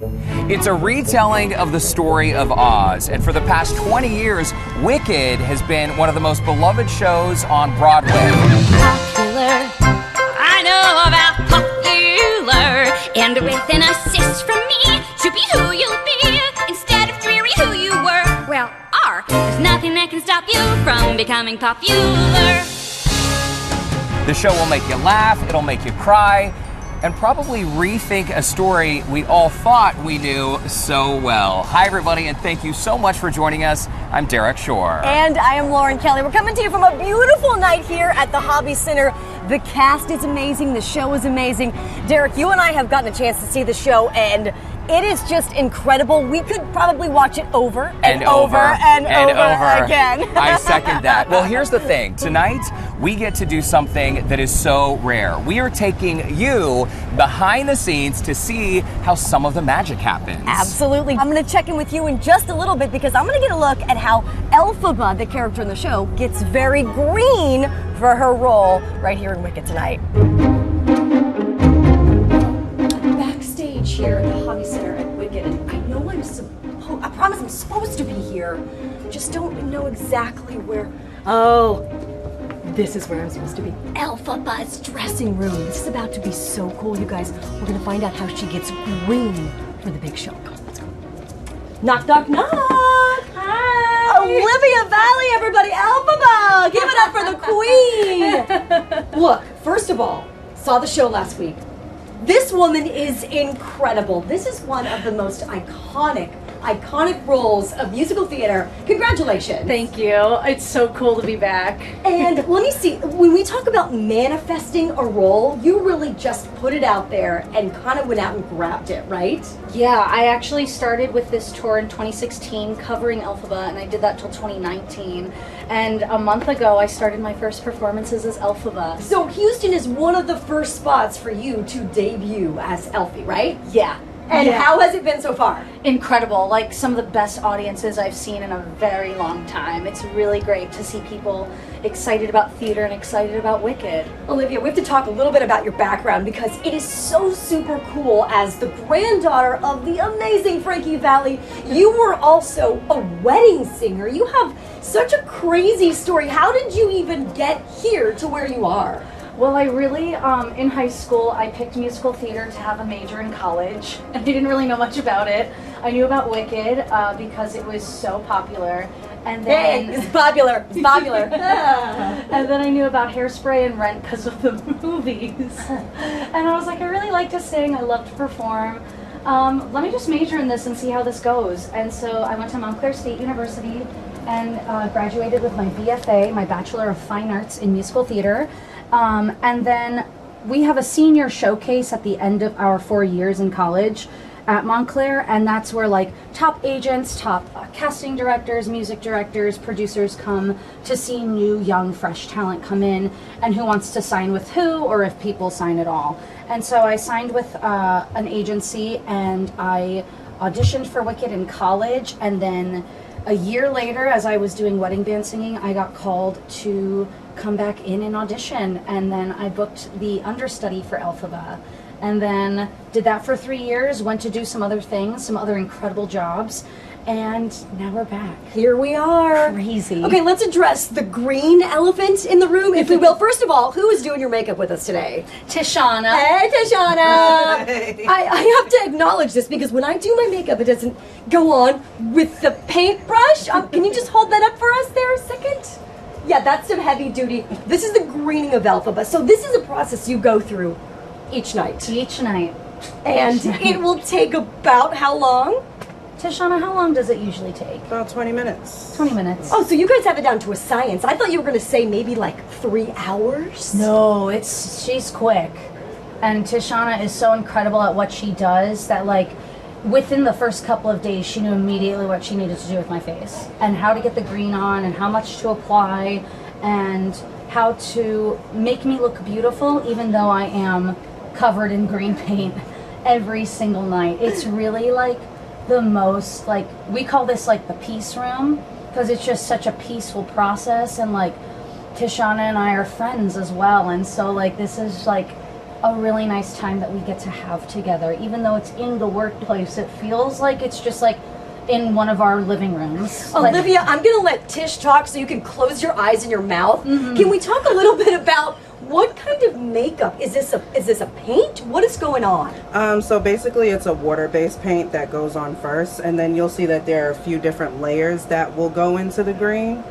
It's a retelling of the story of Oz, and for the past 20 years, Wicked has been one of the most beloved shows on Broadway. Popular, I know about popular, and with an assist from me to be who you'll be, instead of dreary who you were, well, are. There's nothing that can stop you from becoming popular. The show will make you laugh, it'll make you cry, and probably rethink a story we all thought we knew so well. Hi, everybody, and thank you so much for joining us. I'm Derek Shore. And I am Lauren Kelly. We're coming to you from a beautiful night here at the Hobby Center. The cast is amazing. The show is amazing. Derek, you and I have gotten a chance to see the show, and it is just incredible. We could probably watch it over and over again. I second that. Well, here's the thing. Tonight, we get to do something that is so rare. We are taking you behind the scenes to see how some of the magic happens. Absolutely. I'm going to check in with you in just a little bit because I'm going to get a look at how Elphaba, the character in the show, gets very green for her role right here in Wicked tonight. Backstage here at the Hobby Center at Wicked, and I know I promise I'm supposed to be here. Just don't know exactly where. Oh, this is where I'm supposed to be. Elphaba's dressing room. This is about to be so cool, you guys. We're gonna find out how she gets green for the big show. Come on, let's go. Knock, knock, knock. Hi. Olivia Valley, everybody. Elphaba. Give it up for the queen. Look, first of all, saw the show last week. This woman is incredible. This is one of the most iconic roles of musical theater. Congratulations. Thank you. It's so cool to be back. And let me see, when we talk about manifesting a role, you really just put it out there and kind of went out and grabbed it, right? Yeah, I actually started with this tour in 2016 covering Elphaba, and I did that till 2019. And a month ago, I started my first performances as Elphaba. So Houston is one of the first spots for you to debut as Elfie, right? Yeah. And how has it been so far? Incredible. Like some of the best audiences I've seen in a very long time. It's really great to see people excited about theater and excited about Wicked. Olivia, we have to talk a little bit about your background because it is so super cool. As the granddaughter of the amazing Frankie Valli, you were also a wedding singer. You have such a crazy story. How did you even get here to where you are? Well, I really, in high school, I picked musical theater to have a major in college, and I didn't really know much about it. I knew about Wicked because it was so popular, and then... Hey, it's popular, it's popular. And then I knew about Hairspray and Rent because of the movies. And I was like, I really like to sing, I love to perform. Let me just major in this and see how this goes. And so I went to Montclair State University and graduated with my BFA, my Bachelor of Fine Arts in Musical Theater. And then we have a senior showcase at the end of our 4 years in college at Montclair, and that's where like top agents, top casting directors, music directors, producers come to see new, young, fresh talent come in and who wants to sign with who, or if people sign at all. And so I signed with an agency and I auditioned for Wicked in college, and then a year later, as I was doing wedding band singing, I got called to come back in and audition, and then I booked the understudy for Elphaba, and then did that for 3 years, went to do some other things, some other incredible jobs, and now we're back. Here we are. Crazy. Okay, let's address the green elephant in the room, if we will. First of all, who is doing your makeup with us today? Tishana. Hey, Tishana. Hey. I have to acknowledge this because when I do my makeup, it doesn't go on with the paintbrush. Can you just hold that up for us there a second? Yeah, that's some heavy duty. This is the greening of Elphaba. So this is a process you go through each night. Each night. And it will take about how long? Tishana, how long does it usually take? About 20 minutes. 20 minutes. Oh, so you guys have it down to a science. I thought you were going to say maybe like 3 hours. No, she's quick. And Tishana is so incredible at what she does that like within the first couple of days she knew immediately what she needed to do with my face and how to get the green on and how much to apply and how to make me look beautiful even though I am covered in green paint every single night. It's really like the most, like, we call this like the peace room because it's just such a peaceful process, and like Tishana and I are friends as well, and so like this is like a really nice time that we get to have together. Even though it's in the workplace, it feels like it's just like in one of our living rooms. Olivia, I'm gonna let Tish talk so you can close your eyes and your mouth. Can we talk a little bit about what kind of makeup? Is this a paint? What is going on? So basically it's a water-based paint that goes on first, and then you'll see that there are a few different layers that will go into the green.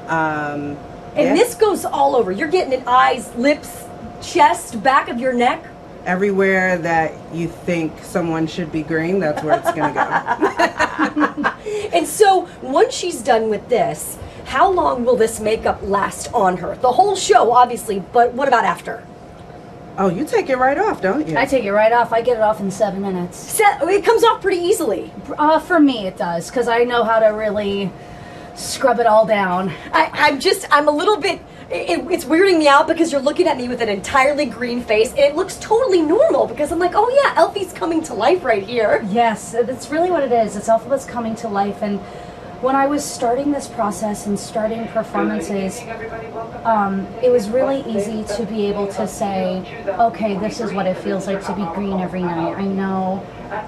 And this goes all over. You're getting it eyes, lips, chest, back of your neck. Everywhere that you think someone should be green, that's where it's gonna go. And so once she's done with this, how long will this makeup last on her? The whole show, obviously, but what about after? Oh, you take it right off, don't you? I take it right off. I get it off in 7 minutes. It comes off pretty easily. For me, it does, because I know how to really scrub it all down. I'm a little bit, it's weirding me out because you're looking at me with an entirely green face, and it looks totally normal because I'm like, oh yeah, Elfie's coming to life right here. Yes, that's really what it is. It's Elphaba's coming to life. And when I was starting this process and starting performances, it was really easy to be able to say, okay, this is what it feels like to be green every night. I know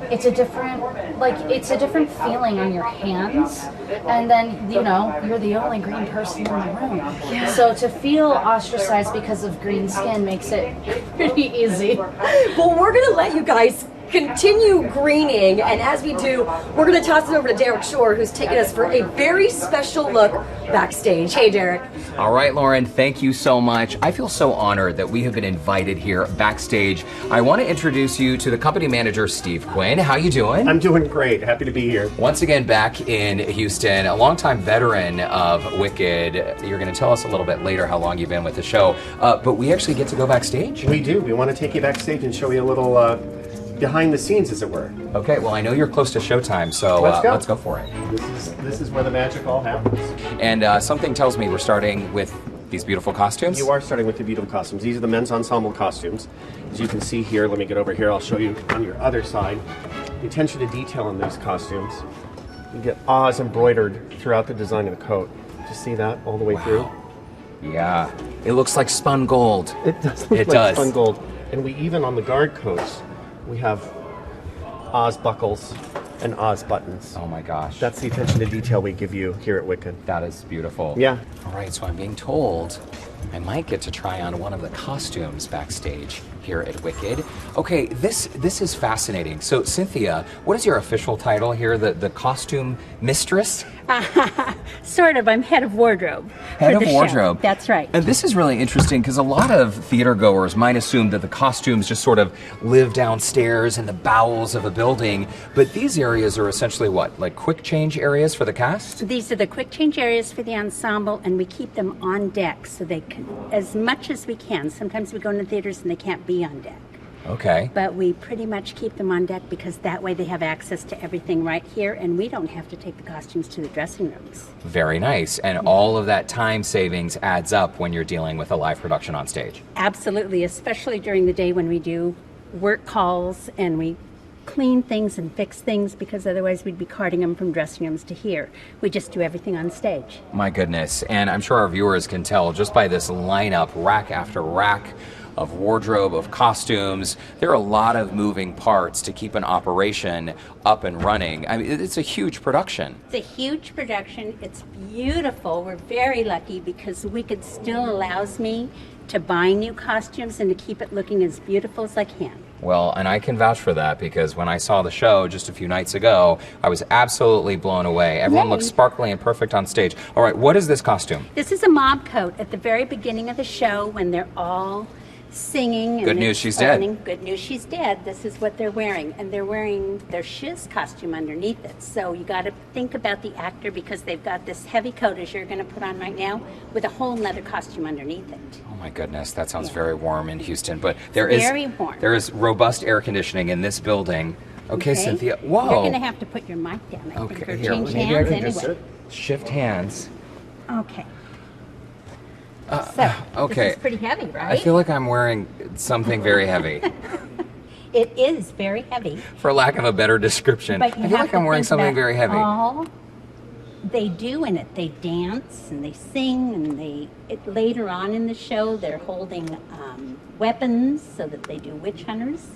it's a different feeling on your hands, and then you're the only green person in the room. Yeah. So to feel ostracized because of green skin makes it pretty easy. Well, we're gonna let you guys continue greening, and as we do, we're going to toss it over to Derek Shore, who's taking us for a very special look backstage. Hey, Derek. All right, Lauren, thank you so much. I feel so honored that we have been invited here backstage. I want to introduce you to the company manager, Steve Quinn. How you doing? I'm doing great. Happy to be here. Once again, back in Houston, a longtime veteran of Wicked. You're going to tell us a little bit later how long you've been with the show, but we actually get to go backstage. We do. We want to take you backstage and show you a little behind the scenes, as it were. Okay, well, I know you're close to showtime, so let's go for it. This is where the magic all happens. And something tells me we're starting with these beautiful costumes. You are starting with the beautiful costumes. These are the men's ensemble costumes. As you can see here, let me get over here, I'll show you on your other side. The attention to detail in these costumes. You get Oz embroidered throughout the design of the coat. Did you see that all the way through? Yeah, it looks like spun gold. It does look like spun gold. And we even, on the guard coats, we have Oz buckles and Oz buttons. Oh my gosh. That's the attention to detail we give you here at Wicked. That is beautiful. Yeah. All right, so I'm being told I might get to try on one of the costumes backstage here at Wicked. Okay, this is fascinating. So Cynthia, what is your official title here? The costume mistress? Sort of. I'm head of wardrobe. Head for of the wardrobe. Show. That's right. And this is really interesting because a lot of theater goers might assume that the costumes just sort of live downstairs in the bowels of a building, but these areas are essentially what? Like quick change areas for the cast? These are the quick change areas for the ensemble, and we keep them on deck so they can, as much as we can. Sometimes we go into theaters and they can't be on deck. Okay. But we pretty much keep them on deck because that way they have access to everything right here, and we don't have to take the costumes to the dressing rooms. Very nice. And all of that time savings adds up when you're dealing with a live production on stage. Absolutely, especially during the day when we do work calls and we clean things and fix things, because otherwise we'd be carting them from dressing rooms to here. We just do everything on stage. My goodness. And I'm sure our viewers can tell just by this lineup, rack after rack of wardrobe, of costumes. There are a lot of moving parts to keep an operation up and running. I mean, it's a huge production. It's a huge production. It's beautiful. We're very lucky because Wicked still allows me to buy new costumes and to keep it looking as beautiful as I can. Well, and I can vouch for that because when I saw the show just a few nights ago, I was absolutely blown away. Everyone looks sparkly and perfect on stage. All right, what is this costume? This is a mob coat at the very beginning of the show when they're all singing. Good news, she's dead. Good news, she's dead. This is what they're wearing. And they're wearing their shiz costume underneath it. So you got to think about the actor because they've got this heavy coat, as you're going to put on right now, with a whole nother costume underneath it. Oh my goodness, that sounds very warm in Houston. But very warm. There is robust air conditioning in this building. Okay, Cynthia. Whoa. You're going to have to put your mic down. I think, or change hands anyway. Shift hands. Okay. So, okay. this is pretty heavy, right? I feel like I'm wearing something very heavy. It is very heavy. For lack of a better description. I feel like I'm wearing something very heavy. All they do in it. They dance and they sing and later on in the show they're holding weapons so that they do witch hunters.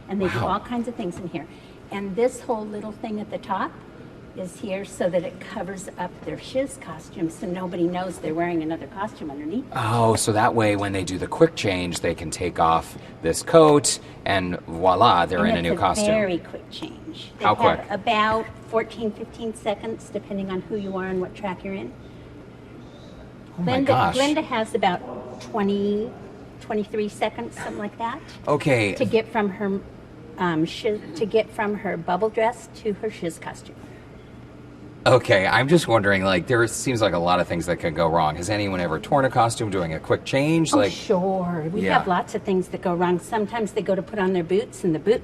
And they do all kinds of things in here. And this whole little thing at the top is here so that it covers up their shiz costume so nobody knows they're wearing another costume underneath. Oh, so that way when they do the quick change, they can take off this coat and voila, they're in a new costume. Very quick change. They How have quick? about 14, 15 seconds, depending on who you are and what track you're in. Oh my gosh. Glenda has about 20, 23 seconds, something like that, Okay. to get from her bubble dress to her shiz costume. Okay, I'm just wondering, like, there seems like a lot of things that could go wrong. Has anyone ever torn a costume doing a quick change? Oh, Like, sure. We Yeah. have lots of things that go wrong. Sometimes they go to put on their boots and the boot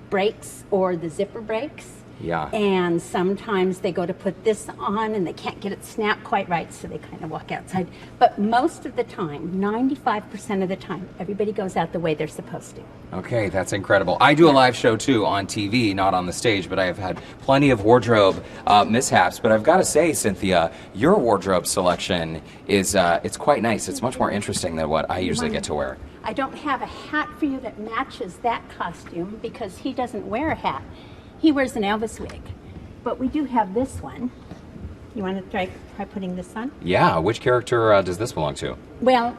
breaks or the zipper breaks. Yeah. And sometimes they go to put this on and they can't get it snapped quite right, so they kind of walk outside. But most of the time, 95% of the time, everybody goes out the way they're supposed to. Okay, that's incredible. I do a live show too on TV, not on the stage, but I have had plenty of wardrobe mishaps. But I've got to say, Cynthia, your wardrobe selection is it's quite nice. It's much more interesting than what I usually get to wear. I don't have a hat for you that matches that costume because he doesn't wear a hat. He wears an Elvis wig. But we do have this one. You want to try putting this on? Yeah, which character does this belong to? Well,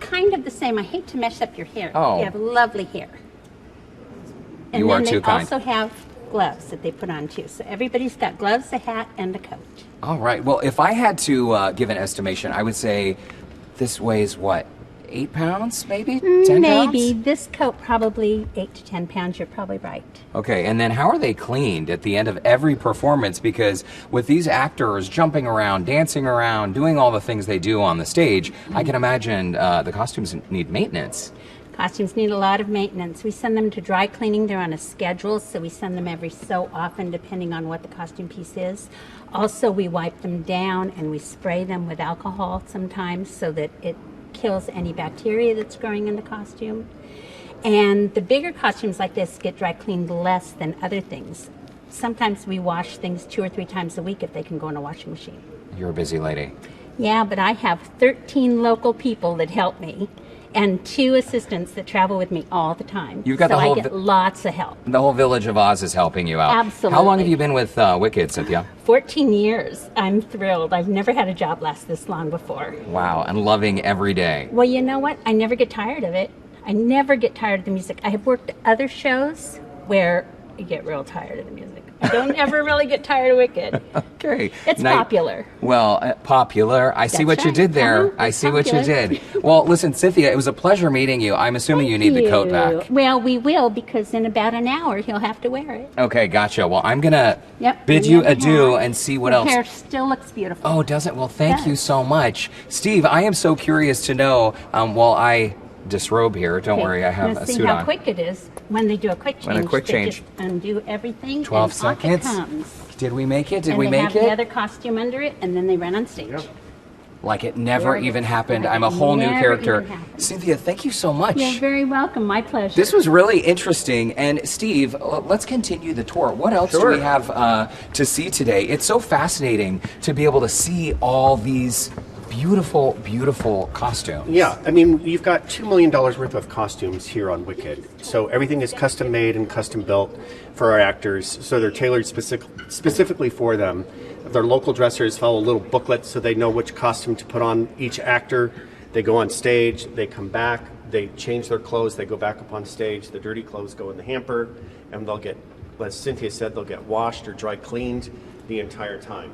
kind of the same. I hate to mess up your hair. Oh. You have lovely hair. And You are then too they kind. also have gloves that they put on too. So everybody's got gloves, a hat, and a coat. All right. Well, if I had to give an estimation, I would say this weighs what? 8 pounds, maybe? 10 Maybe. pounds? This coat probably 8 to 10 pounds. You're probably right. Okay, and then how are they cleaned at the end of every performance? Because with these actors jumping around, dancing around, doing all the things they do on the stage, I can imagine the costumes need maintenance. Costumes need a lot of maintenance. We send them to dry cleaning. They're on a schedule, so we send them every so often depending on what the costume piece is. Also, we wipe them down and we spray them with alcohol sometimes so that it kills any bacteria that's growing in the costume. And the bigger costumes like this get dry cleaned less than other things. Sometimes we wash things 2 or 3 times a week if they can go in a washing machine. You're a busy lady. Yeah, but I have 13 local people that help me and 2 assistants that travel with me all the time. You've got so the whole I get lots of help. The whole Village of Oz is helping you out. Absolutely. How long have you been with Wicked, Cynthia? 14 years. I'm thrilled. I've never had a job last this long before. Wow, and loving every day. Well, you know what? I never get tired of it. I never get tired of the music. I have worked other shows where I get real tired of the music. I don't ever really get tired of Wicked. Okay. It's popular. Well, popular. I see That's what you right. did there. Uh-huh. I It's see what you popular. did. Well, listen, Cynthia, it was a pleasure meeting you. I'm assuming you need the coat back. Well, we will because in about an hour he'll have to wear it. Okay, gotcha. Well, I'm going to Yep. bid and you the adieu hat. and see what The else. hair still looks beautiful. Oh, does it? Well, thank Yes. you so much. Steve, I am so curious to know, while I disrobe here, don't worry, I have Now a see suit how on. quick it is when they do a quick change. When a quick they change. just undo everything. 12 and seconds. Off it comes. Did we make it? Did and we they make have the it? other costume under it, and then they run on stage. Like it never There it even is. happened. Like I'm a it whole new never character. even happened. Cynthia, thank you so much. You're very welcome. My pleasure. This was really interesting. And Steve, let's continue the tour. What else do we have to see today? It's so fascinating to be able to see all these beautiful, beautiful costumes. Yeah, I mean, you've got $2 million worth of costumes here on Wicked. So everything is custom made and custom built for our actors. So they're tailored specifically for them. Their local dressers follow little booklets so they know which costume to put on each actor. They go on stage, they come back, they change their clothes, they go back up on stage. The dirty clothes go in the hamper, and they'll get, as Cynthia said, they'll get washed or dry cleaned the entire time.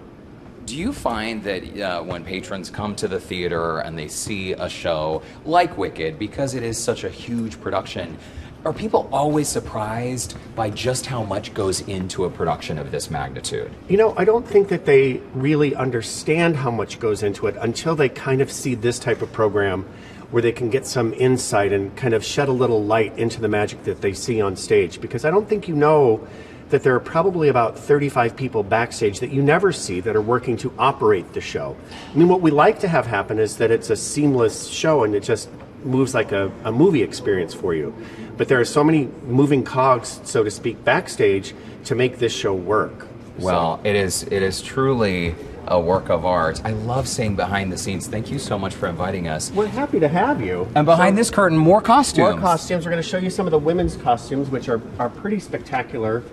Do you find that when patrons come to the theater and they see a show like Wicked, because it is such a huge production, are people always surprised by just how much goes into a production of this magnitude? You know, I don't think that they really understand how much goes into it until they kind of see this type of program where they can get some insight and kind of shed a little light into the magic that they see on stage. Because I don't think you know that there are probably about 35 people backstage that you never see that are working to operate the show. I mean, what we like to have happen is that it's a seamless show and it just moves like a movie experience for you. But there are so many moving cogs, so to speak, backstage to make this show work. Well, it is truly a work of art. I love seeing behind the scenes. Thank you so much for inviting us. We're happy to have you. And behind this curtain, more costumes. More costumes. We're going to show you some of the women's costumes, which are pretty spectacular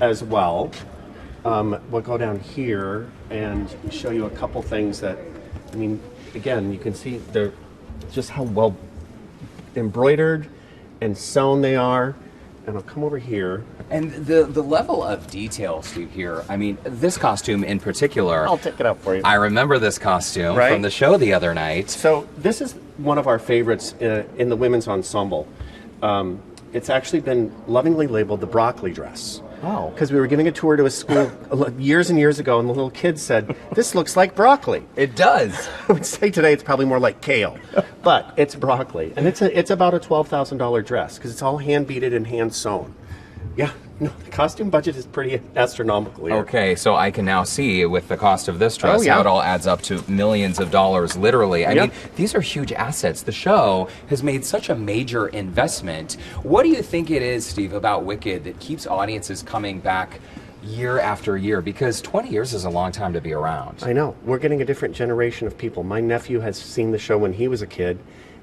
as well. We'll go down here and show you a couple things that, I mean, again, you can see they're just how well embroidered and sewn they are. And I'll come over here. And the level of detail, Steve, here, I mean, this costume in particular. I'll take it out for you. I remember this costume Right? from the show the other night. So this is one of our favorites in the women's ensemble. It's actually been lovingly labeled the broccoli dress. Oh. Because we were giving a tour to a school years and years ago, and the little kids said, "This looks like broccoli." It does. I would say today it's probably more like kale, but it's broccoli, and it's about a $12,000 dress because it's all hand beaded and hand sewn. Yeah, no, the costume budget is pretty astronomical here. Okay, so I can now see with the cost of this dress yeah. how it all adds up to millions of dollars, literally. I Yep. mean, these are huge assets. The show has made such a major investment. What do you think it is, Steve, about Wicked that keeps audiences coming back year after year? Because 20 years is a long time to be around. I know. We're getting a different generation of people. My nephew has seen the show when he was a kid,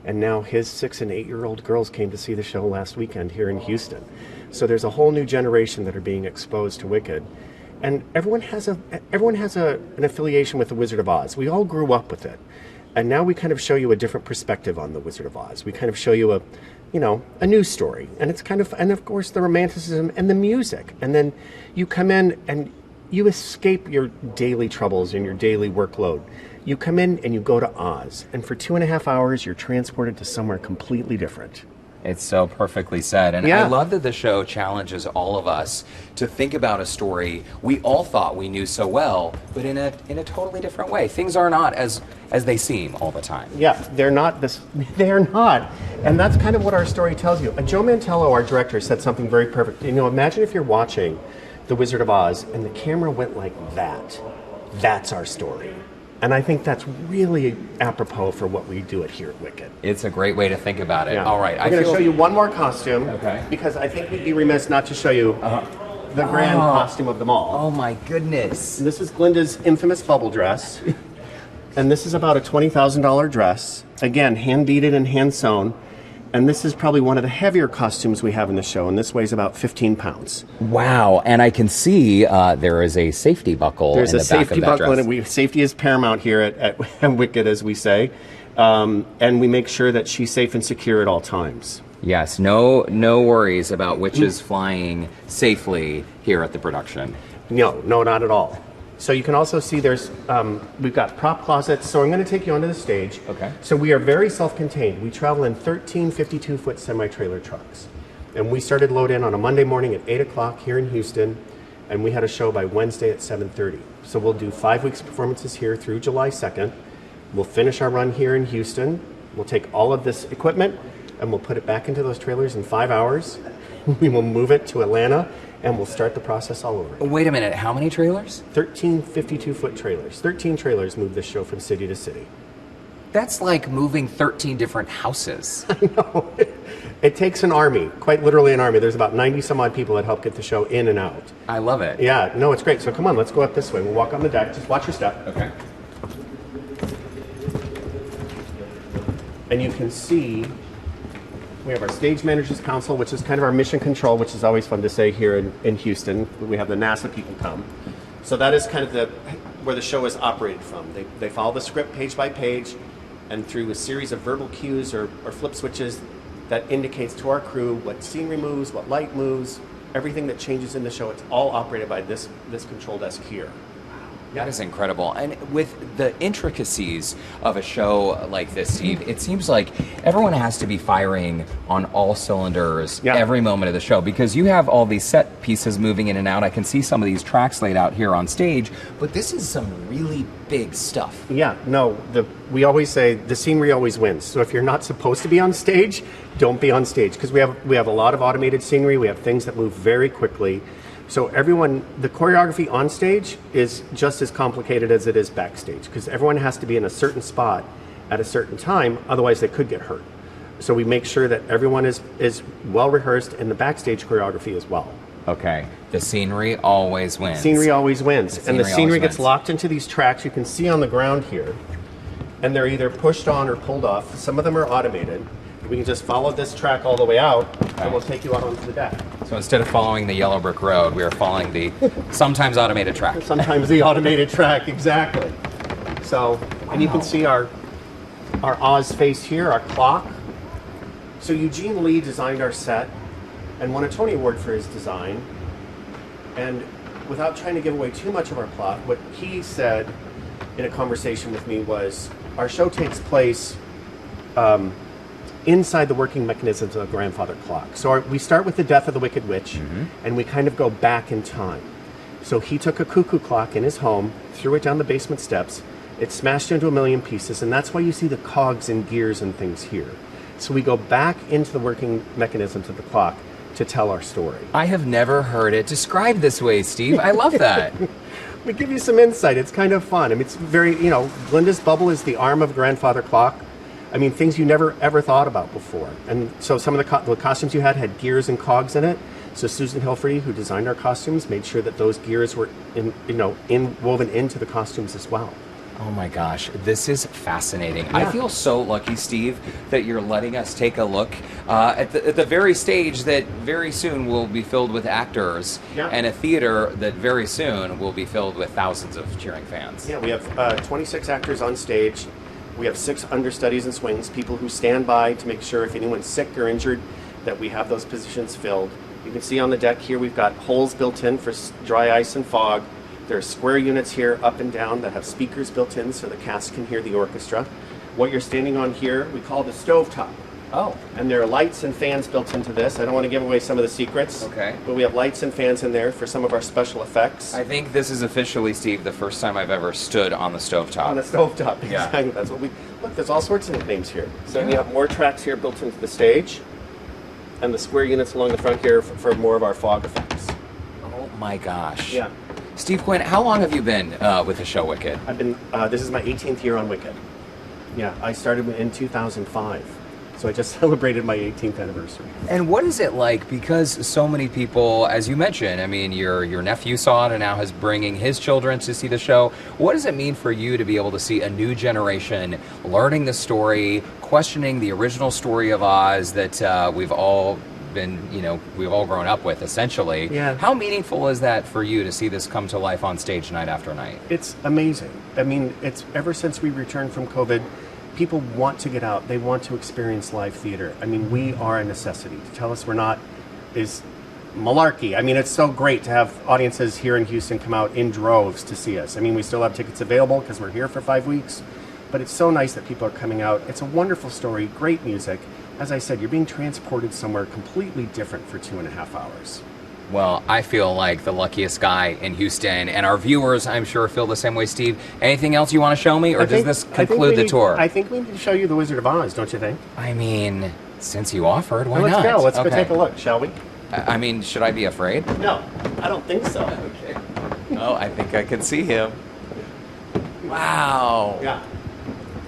and now his 6 and 8-year-old girls came to see the show last weekend here in Houston. So there's a whole new generation that are being exposed to Wicked, and everyone has an affiliation with the Wizard of Oz. We all grew up with it, and now we kind of show you a different perspective on the Wizard of Oz. We kind of show you a new story, and it's kind of, and of course the romanticism and the music, and then you come in and you escape your daily troubles and your daily workload. You come in and you go to Oz, and for 2.5 hours you're transported to somewhere completely different. It's so perfectly said. And Yeah. I love that the show challenges all of us to think about a story we all thought we knew so well, but in a totally different way. Things are not as they seem all the time. Yeah, they're not. And that's kind of what our story tells you. Joe Mantello, our director, said something very perfect. Imagine if you're watching The Wizard of Oz and the camera went like that. That's our story. And I think that's really apropos for what we do it here at Wicked. It's a great way to think about it. Yeah. All right. I'm going to show you one more costume. Okay. Because I think we'd be remiss not to show you the grand costume of them all. Oh my goodness. And this is Glinda's infamous bubble dress. And this is about a $20,000 dress. Again, hand beaded and hand sewn. And this is probably one of the heavier costumes we have in the show, and this weighs about 15 pounds. Wow. And I can see there is a safety buckle There's in the a back safety of that buckle, dress. and safety is paramount here at Wicked, as we say. And we make sure that she's safe and secure at all times. Yes, no worries about witches flying safely here at the production. No, not at all. So you can also see we've got prop closets. So I'm going to take you onto the stage. Okay. So we are very self-contained. We travel in 13 52-foot semi-trailer trucks. And we started load in on a Monday morning at 8 o'clock here in Houston. And we had a show by Wednesday at 7:30. So we'll do 5 weeks performances here through July 2nd. We'll finish our run here in Houston. We'll take all of this equipment and we'll put it back into those trailers in 5 hours. We will move it to Atlanta. And we'll start the process all over. Wait a minute, how many trailers? 13 52-foot trailers. 13 trailers move this show from city to city. That's like moving 13 different houses. No, it takes an army, quite literally an army. There's about 90 some odd people that help get the show in and out. I love it. Yeah, no, it's great. So come on, let's go up this way. We'll walk on the deck. Just watch your step. Okay. And you can see we have our Stage Managers Council, which is kind of our mission control, which is always fun to say here in Houston. We have the NASA people come. So that is kind of where the show is operated from. They follow the script page by page, and through a series of verbal cues or flip switches that indicates to our crew what scenery moves, what light moves, everything that changes in the show. It's all operated by this control desk here. That is incredible. And with the intricacies of a show like this, Steve, it seems like everyone has to be firing on all cylinders every moment of the show, because you have all these set pieces moving in and out. I can see some of these tracks laid out here on stage, but this is some really big stuff. Yeah, no, we always say the scenery always wins. So if you're not supposed to be on stage, don't be on stage, because we have a lot of automated scenery. We have things that move very quickly. So the choreography on stage is just as complicated as it is backstage, because everyone has to be in a certain spot at a certain time, otherwise they could get hurt. So we make sure that everyone is well rehearsed in the backstage choreography as well. Okay. The scenery always wins. Scenery always wins. And the scenery scenery always gets wins. locked into these tracks you can see on the ground here. And they're either pushed on or pulled off. Some of them are automated. We can just follow this track all the way out, and we'll take you out onto the deck. So instead of following the yellow brick road, we are following the sometimes automated track. Sometimes the automated track, exactly. So, and you can see our Oz face here, our clock. So Eugene Lee designed our set and won a Tony Award for his design. And without trying to give away too much of our plot, what he said in a conversation with me was, our show takes place inside the working mechanisms of the grandfather clock. So we start with the death of the Wicked Witch, and we kind of go back in time. So he took a cuckoo clock in his home, threw it down the basement steps, it smashed into a million pieces, and that's why you see the cogs and gears and things here. So we go back into the working mechanisms of the clock to tell our story. I have never heard it described this way, Steve. I love that. We give you some insight. It's kind of fun. I mean, it's very, Glinda's bubble is the arm of grandfather clock. I mean, things you never ever thought about before. And so some of the costumes you had gears and cogs in it. So Susan Hilferty, who designed our costumes, made sure that those gears were woven into the costumes as well. Oh my gosh, this is fascinating. Yeah. I feel so lucky, Steve, that you're letting us take a look at the very stage that very soon will be filled with actors, and a theater that very soon will be filled with thousands of cheering fans. Yeah, we have 26 actors on stage. We have 6 understudies and swings, people who stand by to make sure if anyone's sick or injured that we have those positions filled. You can see on the deck here we've got holes built in for dry ice and fog. There are square units here up and down that have speakers built in so the cast can hear the orchestra. What you're standing on here we call the stovetop. Oh. And there are lights and fans built into this. I don't want to give away some of the secrets. Okay. But we have lights and fans in there for some of our special effects. I think this is officially, Steve, the first time I've ever stood on the stovetop. On the stovetop, exactly. Yeah. That's what we look. There's all sorts of nicknames here. So we have more tracks here built into the stage, and the square units along the front here for more of our fog effects. Oh my gosh. Yeah. Steve Quinn, how long have you been with the show Wicked? I've been. This is my 18th year on Wicked. Yeah, I started in 2005. So I just celebrated my 18th anniversary. And what is it like? Because so many people, as you mentioned, I mean, your nephew saw it and now is bringing his children to see the show. What does it mean for you to be able to see a new generation learning the story, questioning the original story of Oz that we've all been, we've all grown up with, essentially? Yeah. How meaningful is that for you to see this come to life on stage night after night? It's amazing. I mean, it's ever since we returned from COVID, people want to get out. They want to experience live theater. I mean, we are a necessity. To tell us we're not is malarkey. I mean, it's so great to have audiences here in Houston come out in droves to see us. I mean, we still have tickets available because we're here for 5 weeks, but it's so nice that people are coming out. It's a wonderful story, great music. As I said, you're being transported somewhere completely different for 2.5 hours. Well, I feel like the luckiest guy in Houston, and our viewers, I'm sure, feel the same way, Steve. Anything else you want to show me, or does this conclude the tour? I think we need to show you the Wizard of Oz, don't you think? I mean, since you offered, why Let's not? go. Let's go take a look, shall we? I mean, should I be afraid? No, I don't think so. Okay. Oh, I think I can see him. Wow. Yeah.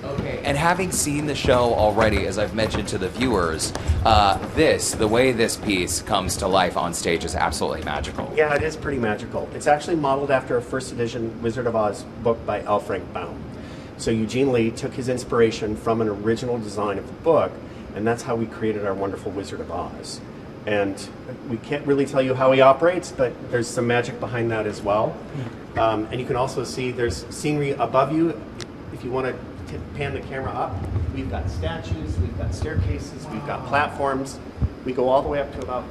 Okay. And having seen the show already, as I've mentioned to the viewers, the way this piece comes to life on stage is absolutely magical. Yeah, it is pretty magical. It's actually modeled after a first edition Wizard of Oz book by L. Frank Baum. So Eugene Lee took his inspiration from an original design of the book, and that's how we created our wonderful Wizard of Oz. And we can't really tell you how he operates, but there's some magic behind that as well. And you can also see there's scenery above you. If you want to pan the camera up, we've got statues, we've got staircases, we've got platforms. We go all the way up to about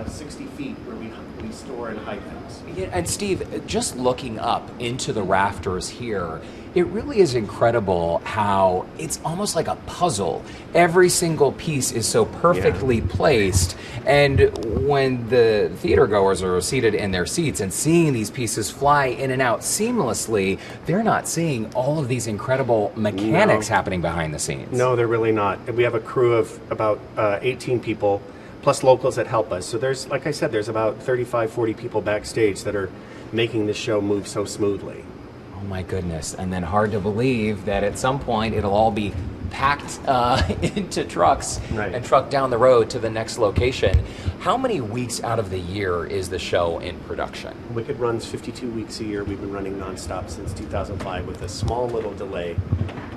60 feet where we store and hide things. Yeah, and Steve, just looking up into the rafters here, it really is incredible how it's almost like a puzzle. Every single piece is so perfectly placed, and when the theater goers are seated in their seats and seeing these pieces fly in and out seamlessly, they're not seeing all of these incredible mechanics happening behind the scenes. No, they're really not. And we have a crew of about 18 people, plus locals that help us. So there's, like I said, there's about 35, 40 people backstage that are making this show move so smoothly. Oh my goodness. And then hard to believe that at some point it'll all be packed into trucks Right. and trucked down the road to the next location. How many weeks out of the year is the show in production? Wicked runs 52 weeks a year. We've been running nonstop since 2005 with a small little delay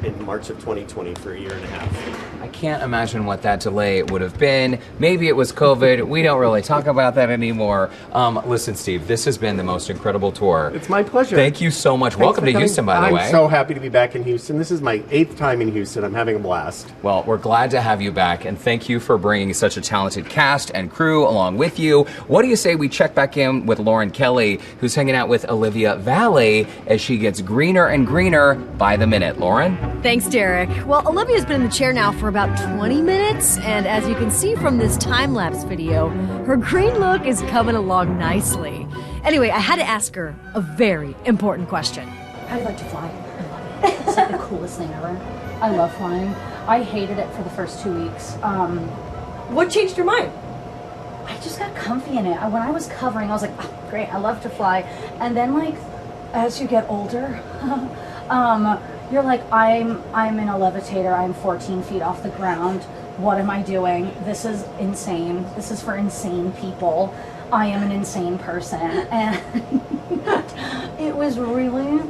in March of 2020 for a year and a half. I can't imagine what that delay would have been. Maybe it was COVID. We don't really talk about that anymore. Listen, Steve, this has been the most incredible tour. It's my pleasure. Thank you so much. Thanks Welcome for to coming. Houston, by the way. I'm so happy to be back in Houston. This is my 8th time in Houston. I'm having a blast. Well, we're glad to have you back, and thank you for bringing such a talented cast and crew along with you. What do you say we check back in with Lauren Kelly, who's hanging out with Olivia Valley as she gets greener and greener by the minute? Lauren? Thanks, Derek. Well, Olivia's been in the chair now for about 20 minutes, and as you can see from this time-lapse video, her green look is coming along nicely. Anyway, I had to ask her a very important question. How do you like to fly? I love it. It's like the coolest thing ever. I love flying. I hated it for the first 2 weeks. What changed your mind? I just got comfy in it. When I was covering, I was like, oh, great, I love to fly. And then, like, as you get older, you're like, I'm in a levitator. I'm 14 feet off the ground. What am I doing? This is insane. This is for insane people. I am an insane person. And it was really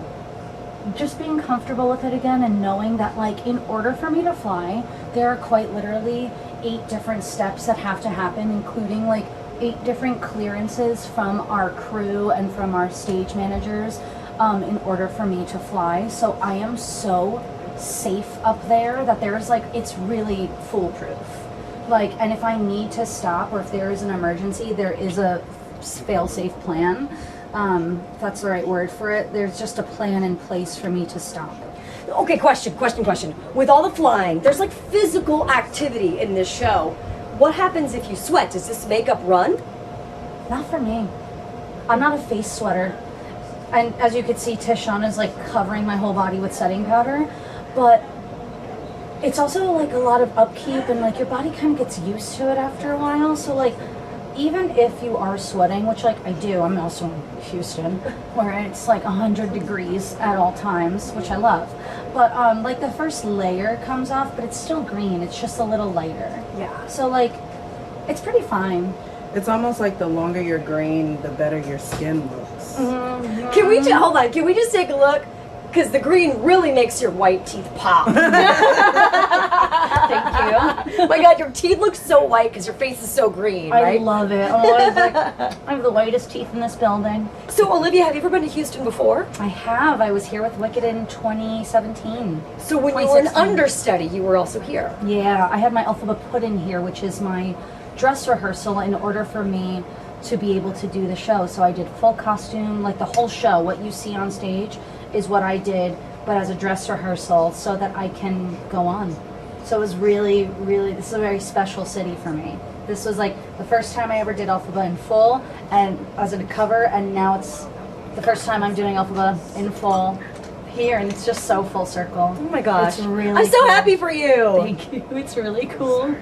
just being comfortable with it again and knowing that, like, in order for me to fly, there are quite literally 8 different steps that have to happen, including like 8 different clearances from our crew and from our stage managers in order for me to fly. So I am so safe up there that there's like, it's really foolproof. Like, and if I need to stop or if there is an emergency, there is a fail-safe plan. If that's the right word for it. There's just a plan in place for me to stop. Okay, question. With all the flying, there's like physical activity in this show. What happens if you sweat? Does this makeup run? Not for me. I'm not a face sweater. And as you can see, Tishon is like covering my whole body with setting powder. But it's also like a lot of upkeep and like your body kind of gets used to it after a while. So like, even if you are sweating, which like I do, I'm also in Houston, where it's like 100 degrees at all times, which I love. But like the first layer comes off, but it's still green. It's just a little lighter. Yeah. So like, it's pretty fine. It's almost like the longer you're green, the better your skin looks. Can we hold on? Can we just take a look? Because the green really makes your white teeth pop. Thank you. My God, your teeth look so white because your face is so green, I right? love it. Oh, I have the whitest teeth in this building. So, Olivia, have you ever been to Houston before? I have. I was here with Wicked in 2017. So when you were an 2016. understudy, you were also here. Yeah, I had my Elphaba put in here, which is my dress rehearsal in order for me to be able to do the show. So I did full costume, like the whole show. What you see on stage is what I did, but as a dress rehearsal so that I can go on. So it was really, really, this is a very special city for me. This was like the first time I ever did Elphaba in full and as a cover, and now it's the first time I'm doing Elphaba in full here, and it's just so full circle. Oh my gosh. It's really I'm so cool. happy for you. Thank you. It's really cool.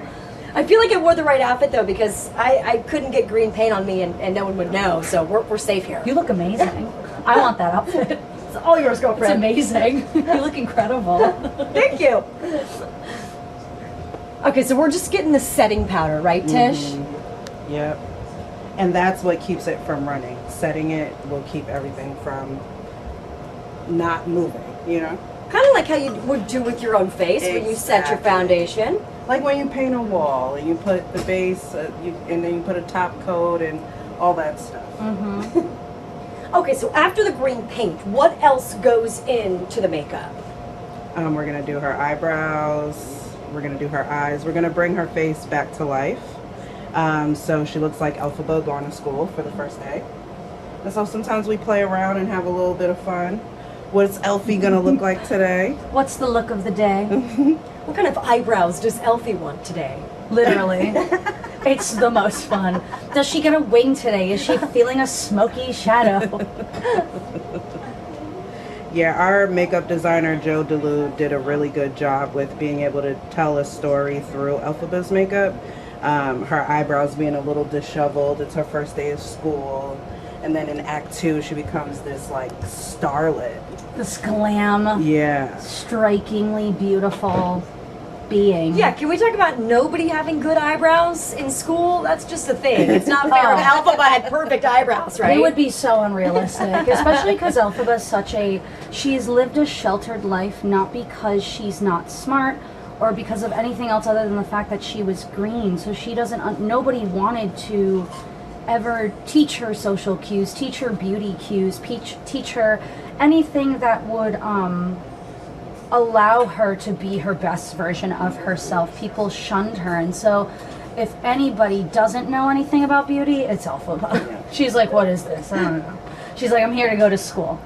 I feel like I wore the right outfit though because I couldn't get green paint on me and no one would know, so we're safe here. You look amazing. I want that outfit. It's all yours, It's girlfriend. amazing. You look incredible. Thank you. Okay, so we're just getting the setting powder, right, Tish? Yep. And that's what keeps it from running. Setting it will keep everything from not moving, you know? Kind of like how you would do with your own face when you set your Exactly. foundation. Like when you paint a wall and you put the base and then you put a top coat and all that stuff. Okay, so after the green paint, what else goes into the makeup? We're going to do her eyebrows. We're going to do her eyes. We're going to bring her face back to life. So she looks like Elphaba going to school for the first day. And so sometimes we play around and have a little bit of fun. What's Elfie going to look like today? What's the look of the day? What kind of eyebrows does Elfie want today? Literally. It's the most fun. Does she get a wing today? Is she feeling a smoky shadow? Yeah, our makeup designer, Joe DeLu, did a really good job with being able to tell a story through Elphaba's makeup. Her eyebrows being a little disheveled. It's her first day of school. And then in Act 2, she becomes this, like, starlet. This glam, Yeah. strikingly beautiful. being. Yeah, can we talk about nobody having good eyebrows in school? That's just a thing. It's not fair if Elphaba had perfect eyebrows, right? It would be so unrealistic, especially because Elphaba is she's lived a sheltered life, not because she's not smart or because of anything else other than the fact that she was green. So she doesn't, nobody wanted to ever teach her social cues, teach her beauty cues, teach her anything that would allow her to be her best version of herself. People shunned her, and so if anybody doesn't know anything about beauty, it's Elphaba. She's like, what is this? I don't know. She's like, I'm here to go to school.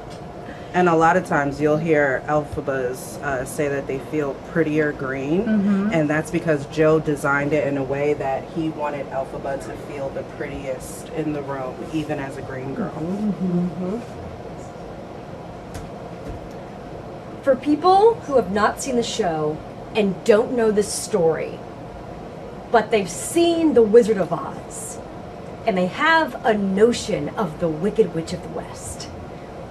And a lot of times you'll hear Elphabas say that they feel prettier green, and that's because Joe designed it in a way that he wanted Elphaba to feel the prettiest in the room, even as a green girl. For people who have not seen the show and don't know this story, but they've seen The Wizard of Oz, and they have a notion of the Wicked Witch of the West,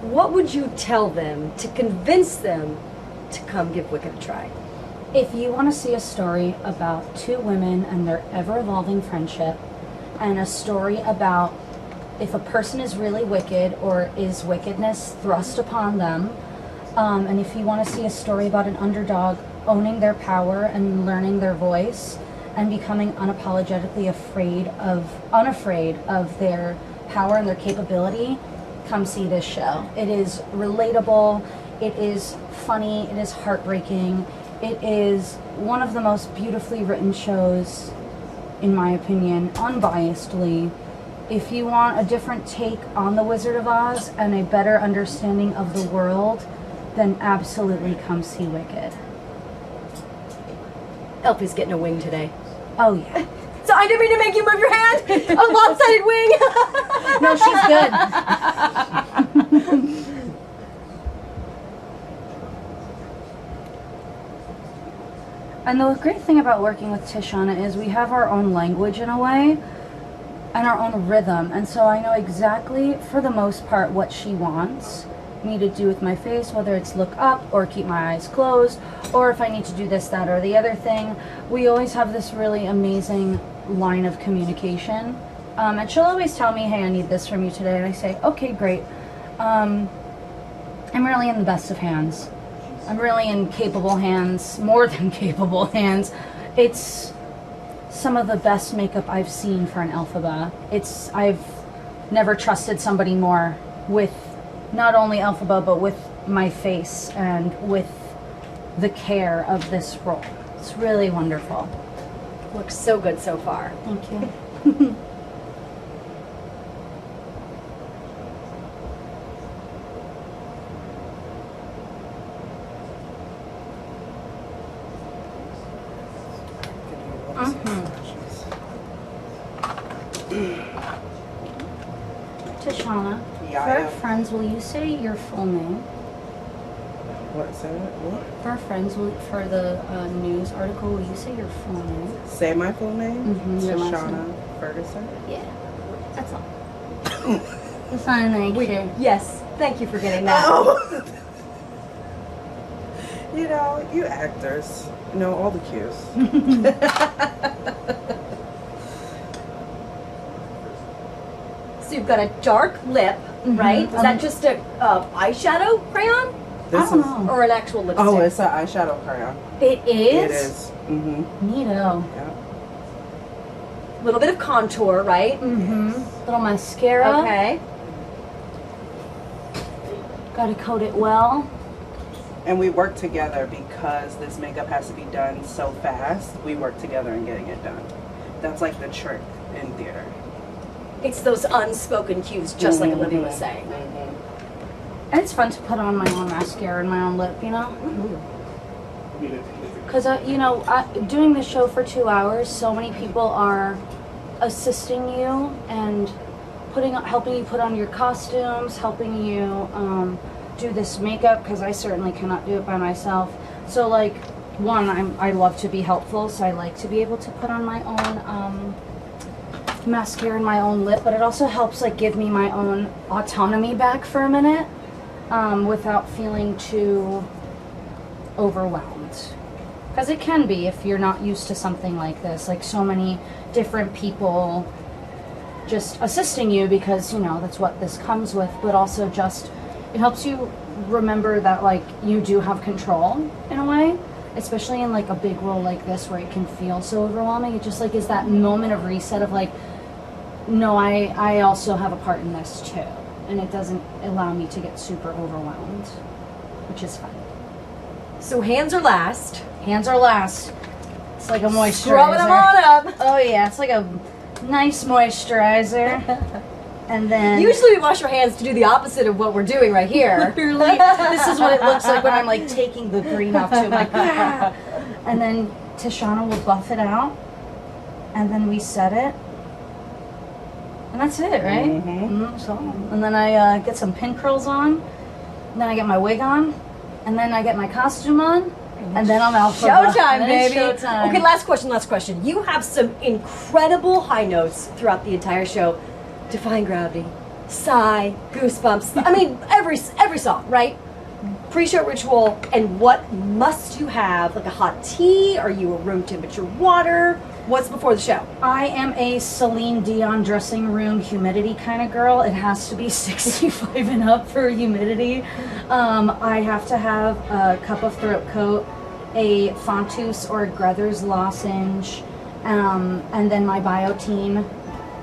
what would you tell them to convince them to come give Wicked a try? If you want to see a story about two women and their ever-evolving friendship, and a story about if a person is really wicked or is wickedness thrust upon them, and if you want to see a story about an underdog owning their power and learning their voice and becoming unapologetically unafraid of their power and their capability, come see this show. It is relatable, it is funny, it is heartbreaking, it is one of the most beautifully written shows, in my opinion, unbiasedly. If you want a different take on The Wizard of Oz and a better understanding of the world, then absolutely come see Wicked. Elfie's getting a wing today. Oh yeah. So I didn't mean to make you move your hand. A lopsided wing. No, she's good. And the great thing about working with Tishana is we have our own language in a way, and our own rhythm. And so I know exactly, for the most part, what she wants me to do with my face, whether it's look up or keep my eyes closed, or if I need to do this, that, or the other thing. We always have this really amazing line of communication. And she'll always tell me, hey, I need this from you today. And I say, okay, great. I'm really in the best of hands. I'm really in capable hands, more than capable hands. It's some of the best makeup I've seen for an Elphaba. I've never trusted somebody more with not only Elphaba, but with my face and with the care of this role. It's really wonderful. Looks so good so far. Thank you. Tishana, for our friends, will you say your full name? What, say it? What? For our friends, for the news article, will you say your full name? Say my full name? Your last Tishana name. Ferguson. Yeah, that's all. That's not an idea. Yes, thank you for getting that. Oh. You know, you actors know all the cues. So you've got a dark lip, right? Is that just a eyeshadow crayon? I don't know. Or an actual lipstick? Oh, it's an eyeshadow crayon. It is? It is. Mm-hmm. Neato. Yeah. A little bit of contour, right? Mm-hmm. Little mascara. Okay. Gotta coat it well. And we work together because this makeup has to be done so fast. We work together in getting it done. That's like the trick in theater. It's those unspoken cues, just like Olivia was saying. And it's fun to put on my own mascara and my own lip, you know? Because, doing this show for 2 hours, so many people are assisting you and helping you put on your costumes, helping you do this makeup, because I certainly cannot do it by myself. So, like, one, I love to be helpful, so I like to be able to put on my own mascara and my own lip, but it also helps like give me my own autonomy back for a minute without feeling too overwhelmed. Because it can be if you're not used to something like this, like so many different people just assisting you because, you know, that's what this comes with, but also just, it helps you remember that, like, you do have control in a way, especially in, like, a big role like this where it can feel so overwhelming. It just, like, is that moment of reset of, like, no, I also have a part in this, too. And it doesn't allow me to get super overwhelmed, which is fun. So hands are last. Hands are last. It's like a moisturizer. Scrubbing them on up. Oh, yeah, it's like a nice moisturizer. And then Usually we wash our hands to do the opposite of what we're doing right here. literally, this is what it looks like when I'm like taking the green off too. I'm like, ah. And then Tishana will buff it out, and then we set it, and that's it, right? And then I get some pin curls on, and then I get my wig on, and then I get my costume on, and then I'm Elphaba. Showtime, baby. Showtime. Okay, last question. You have some incredible high notes throughout the entire show. Defying Gravity, Sigh, Goosebumps. I mean, every song, right? Pre-show ritual, and what must you have? Like a hot tea? Are you a room temperature water? What's before the show? I am a Celine Dion dressing room humidity kind of girl. It has to be 65 and up for humidity. I have to have a cup of throat coat, a Fontus or a Grethers lozenge, and then my Biotine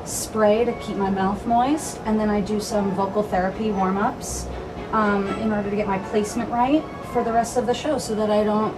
spray to keep my mouth moist. And then I do some vocal therapy warm-ups in order to get my placement right for the rest of the show so that I don't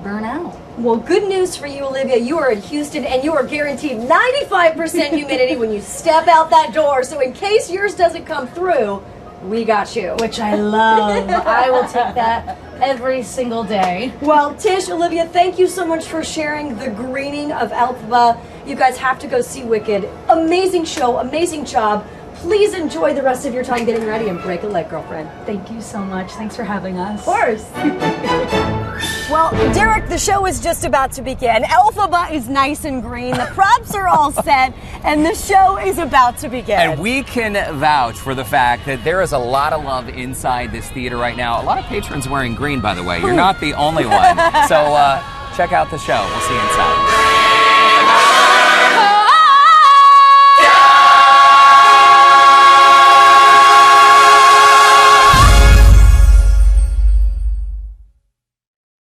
burn out. Well, good news for you, Olivia. You are in Houston, and you are guaranteed 95% humidity when you step out that door. So in case yours doesn't come through, we got you. Which I love. I will take that every single day. Well, Tish, Olivia, thank you so much for sharing the greening of Elphaba. You guys have to go see Wicked. Amazing show, amazing job. Please enjoy the rest of your time getting ready and break a leg, girlfriend. Thank you so much. Thanks for having us. Of course. Well, Derek, the show is just about to begin. Elphaba is nice and green. The props are all set, and the show is about to begin. And we can vouch for the fact that there is a lot of love inside this theater right now. A lot of patrons wearing green, by the way. You're not the only one. So check out the show. We'll see you inside.